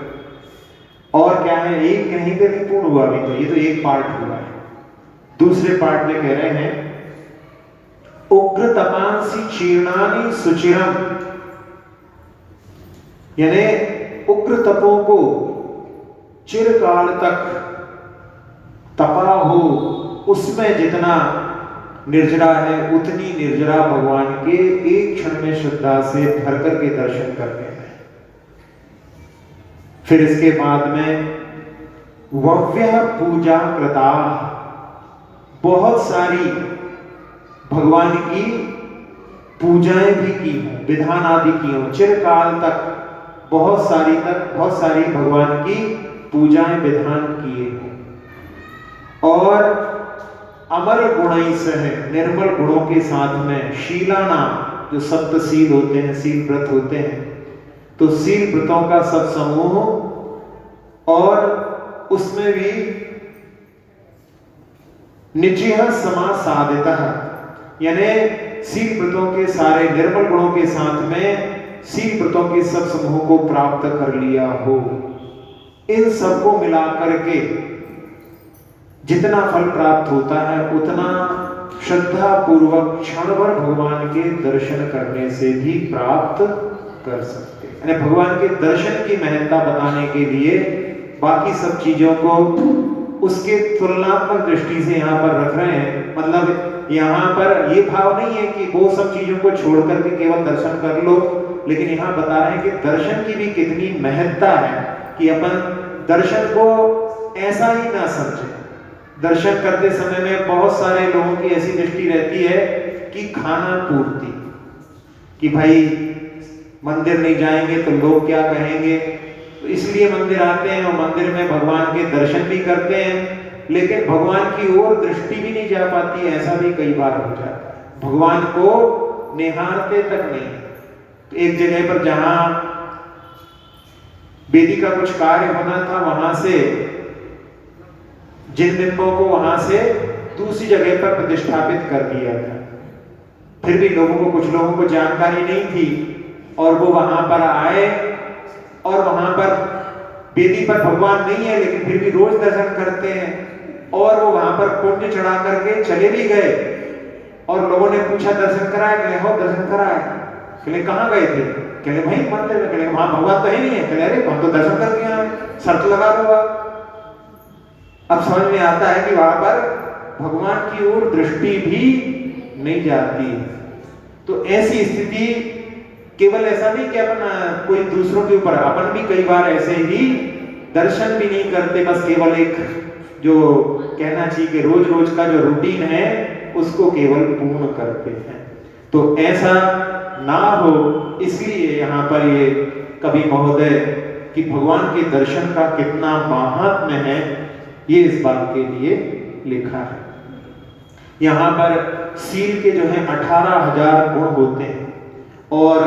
Speaker 1: और क्या है, एक कहीं पे नहीं पूर्ण हुआ अभी तो, ये तो एक पार्ट हुआ है। दूसरे पार्ट में कह रहे हैं उग्र तपांसी चीर्णानि सुचिरम, यानी उग्र तपों को चिरकाल तक तपा हो, उसमें जितना निर्जरा है, उतनी निर्जरा भगवान के एक क्षण में श्रद्धा से भर करके दर्शन करते हैं। फिर इसके बाद में वव्य पूजा कृता, बहुत सारी भगवान की पूजाएं भी की हों, विधान आदि की हों, चिरकाल तक बहुत सारी भगवान की पूजाएं विधान किए हों। और अमर गुणई सह, निर्मल गुणों के साथ में, शीला नाम, जो सप्तशील होते हैं, शील व्रत होते हैं, तो शील व्रतों का सब समूह, और उसमें भी निचयः समासादितः, यानी शील व्रतों के सारे निर्मल गुणों के साथ में शील व्रतों के सब समूह को प्राप्त कर लिया हो। इन सबको मिलाकर के जितना फल प्राप्त होता है, उतना श्रद्धा पूर्वक क्षण भर भगवान के दर्शन करने से भी प्राप्त कर सकते हैं। यानी भगवान के दर्शन की महत्ता बताने के लिए बाकी सब चीजों को उसके तुलनात्मक दृष्टि से यहाँ पर रख रहे हैं। मतलब यहाँ पर ये भाव नहीं है कि वो सब चीजों को छोड़ करके केवल दर्शन कर लो, लेकिन यहाँ बता रहे हैं कि दर्शन की भी कितनी महत्ता है कि अपन दर्शन को ऐसा ही ना समझे। दर्शन करते समय में बहुत सारे लोगों की ऐसी दृष्टि रहती है कि खाना पूर्ति, कि भाई मंदिर नहीं जाएंगे तो लोग क्या कहेंगे, तो इसलिए मंदिर आते हैं और मंदिर में भगवान के दर्शन भी करते हैं, लेकिन भगवान की ओर दृष्टि भी नहीं जा पाती। ऐसा भी कई बार हो जाता है, भगवान को निहारते तक नहीं। एक जगह पर जहां वेदी का कुछ कार्य होना था, वहां से जिन बिंबों को वहां से दूसरी जगह पर प्रतिष्ठापित कर दिया था। फिर भी लोगों को, कुछ लोगों को जानकारी नहीं थी और वो वहां पर आए और वहां पर वेदी पर भगवान नहीं है, लेकिन फिर भी रोज दर्शन करते हैं और वो वहां पर पुण्य चढ़ा करके चले भी गए। और लोगों ने पूछा दर्शन कराए? कहले हो दर्शन कराए। कहले कहाँ गए थे? कहले वहीं मंदिर में। कहले वहां भगवान तो है नहीं है। कहले अरे हम तो दर्शन कर दिया, शर्त लगा दूंगा। अब समझ में आता है कि वहां पर भगवान की ओर दृष्टि भी नहीं जाती। तो ऐसी स्थिति, केवल ऐसा नहीं कि अपन कोई दूसरों के ऊपर, अपन भी कई बार ऐसे ही दर्शन भी नहीं करते, बस केवल एक जो कहना चाहिए कि रोज रोज का जो रूटीन है उसको केवल पूर्ण करते हैं। तो ऐसा ना हो, इसलिए यहाँ पर ये कवि महोदय कि भगवान के दर्शन का कितना महात्म्य है, ये इस बात के लिए लिखा है। यहाँ पर सील के जो है 18,000 गुण होते हैं और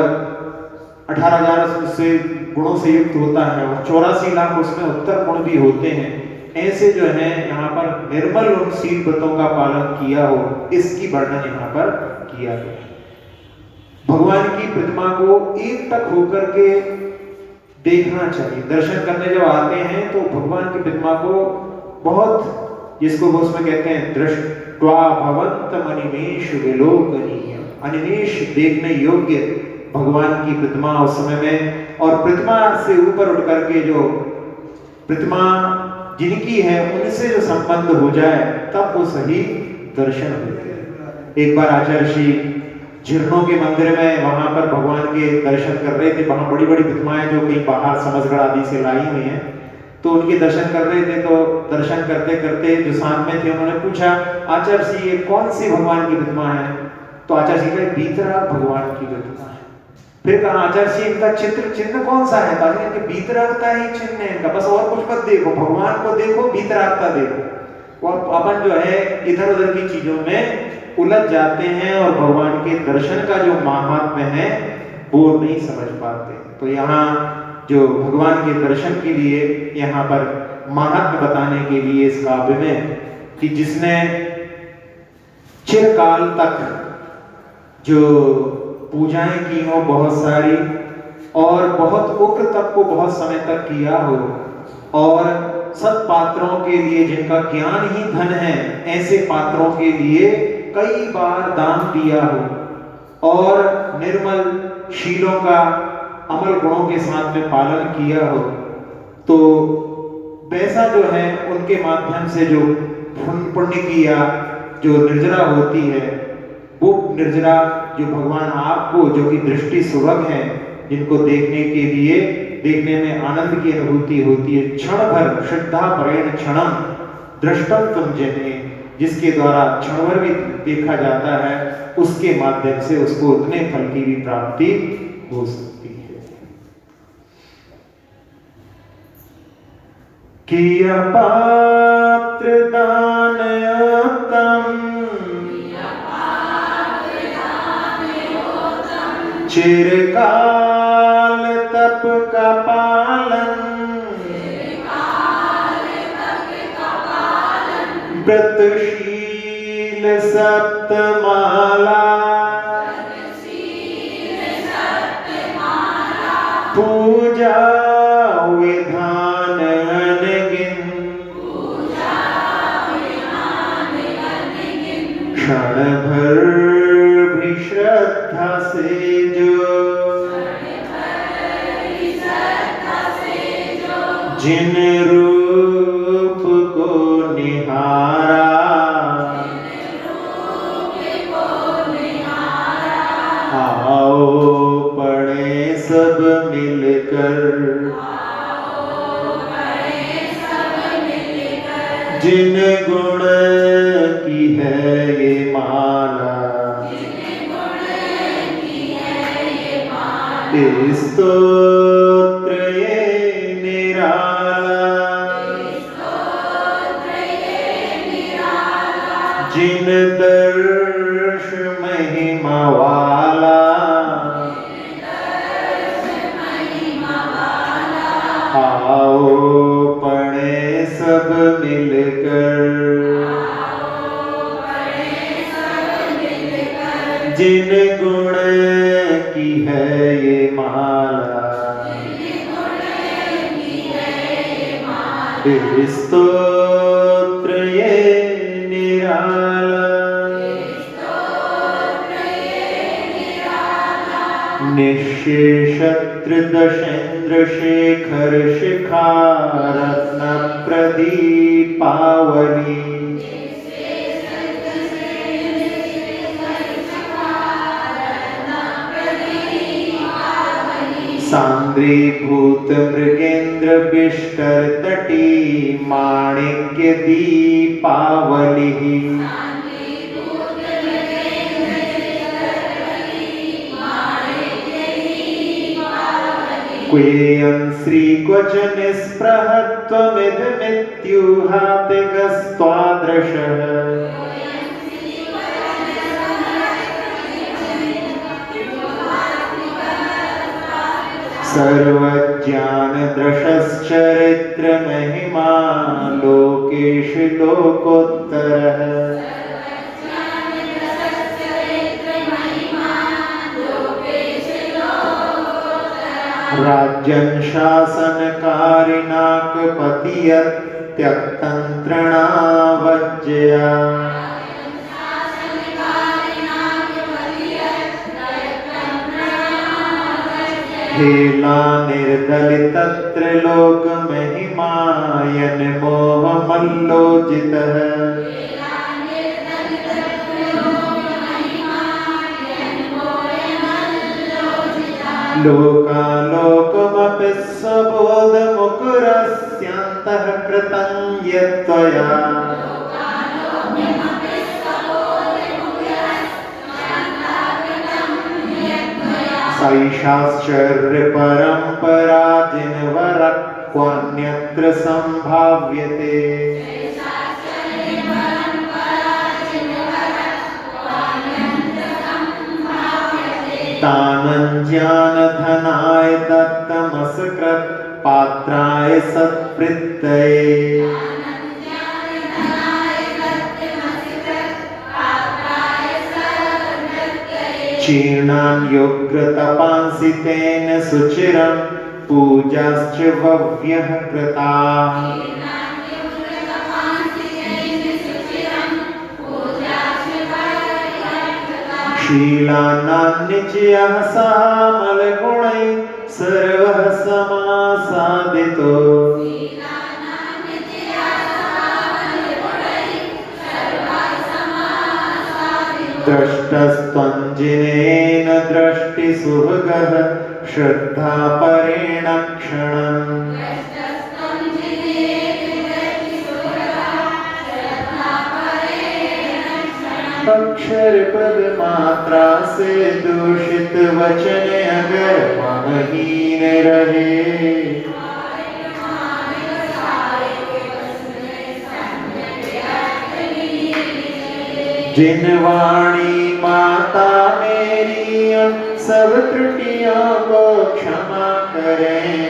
Speaker 1: 18,000 से गुणों से युक्त होता है और 84 लाख उसमें उत्तर गुण भी होते हैं। ऐसे जो है यहाँ पर निर्मल उन सील व्रतों का पालन किया हो, इसकी वर्णन यहाँ पर किया गया। भगवान की प्रतिमा को एकटक होकर के देखना चाहिए। दर्शन करने जब आते हैं तो भगवान की प्रतिमा को बहुत, जिसको वो उसमें कहते हैं दृष्ट्वा भवन्तम अनिमेष विलोकनीय, अनिमेष देखने योग्य भगवान की प्रतिमा उस समय में। और प्रतिमा से ऊपर उठ करके जो प्रतिमा जिनकी है उनसे जो संबंध हो जाए तब वो सही दर्शन होते हैं। एक बार आचार्य श्री झिरनों के मंदिर में वहां पर भगवान के दर्शन कर रहे थे। वहां बड़ी बड़ी प्रतिमाएं जो कहीं बाहर समझगढ़ आदि से लाई हुई हैं, तो उनके दर्शन कर रहे थे। तो दर्शन करते करते जो साथ में थे उन्होंने पूछा आचार्य श्री ये कौन सी भगवान की प्रतिमा है? तो आचार्य श्री कहे बीतराग भगवान की प्रतिमा है। फिर कहा आचार्य श्री इनका चित्र चिन्ह कौन सा है? तो इनके बीतरागता ही चिन्ह है इनका, बस और कुछ मत देखो, भगवान को देखो, बीतरागता देखो। और अपन जो है इधर उधर की चीजों में उलझ जाते हैं और भगवान के दर्शन का जो महात्म्य है वो नहीं समझ पाते। तो यहाँ जो भगवान के दर्शन के लिए यहाँ पर महात्म्य बताने के लिए इस काव्य में कि जिसने चिरकाल तक जो पूजाएं की हो बहुत सारी और बहुत उग्र तप को बहुत समय तक किया हो और सत्पात्रों के लिए जिनका ज्ञान ही धन है, ऐसे पात्रों के लिए कई बार दान दिया हो और निर्मल शीलों का अमल गुणों के साथ में पालन किया हो, तो वैसा जो है उनके माध्यम से जो पुण्य किया जो निर्जरा होती है, वो निर्जरा जो भगवान आपको, जो कि दृष्टि सुभग है, जिनको देखने के लिए देखने में आनंद की अनुभूति होती है, क्षण भर श्रद्धा परेण क्षणम दृष्टम तुम जने, जिसके द्वारा क्षण भर भी देखा जाता है, उसके माध्यम से उसको उतने फल की भी प्राप्ति हो सकती है। किया पात्र दान उत्तम चिरकाल तप का पालन, व्रतशील सप्तमाला, पूजा विधान अनगिन, क्षण भर भी श्रद्धा से जिन रूप को जिन गुण की है ये माला, स्तोत्र ये निराला, जिन दर्श महिमा वाला, आओ पढ़े सब मिलकर, जिन गुण की है ये माला, स्तोत्र ये निराला, निशेषत्रदशेन्द्र शेखर शिखा रत्न प्रदीपावली, सांद्रीभूत मृगेन्द्र बिष्टर तटी माणिक्य दीपावली, क्वेयं श्री क्वच निस्पृहत्वमिद मृत्युहातिगस्त्वादृशः, सर्वज्ञान दृशश्चरित्र महिमा लोकेश लोकोत्तरः, राज्यं शासनकारिणाकपतियत् त्यक्तन्त्रणा हेला निर्दलितत्र लोक महिमायन मोह मल्लोचितः, लोकालोकमपि स्वबोध मुकुरस्यान्तः कृतं यत्त्वया, सैषाश्चर्य परंपरा जिनवर क्वान्यत्र संभाव्यते, दानञ्ज्ञान धनाय दत्तमसकृत् पात्राय सत्प्रीतये, क्षीणान् योग्यतपांसि तेन सुचिरं पूजाश्च वव्यः कृताः, शीलानान्निचयः सामलगुणैः सर्वः समासादितो, द्रष्टस्त्वञ्जिनेन दृष्टिसुभगः श्रद्धापरेण क्षणम्, अक्षर पद मात्रा से दूषित वचन अगर मनहीन रहे, जिन वाणी माता मेरी सब त्रुटियों को क्षमा करें,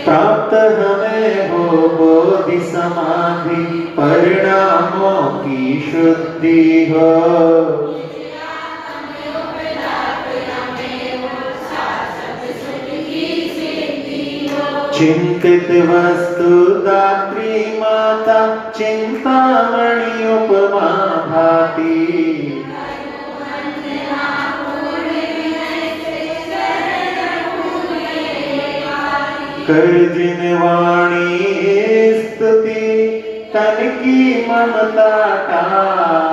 Speaker 1: प्राप्त हमें हो बोधि समाधि परिणामों की शुद्धि हो, चिंतित वस्तु दात्री माता चिंतामणि उपमा भाती, कर जिन वाणी स्तुति तन की ममता टाल,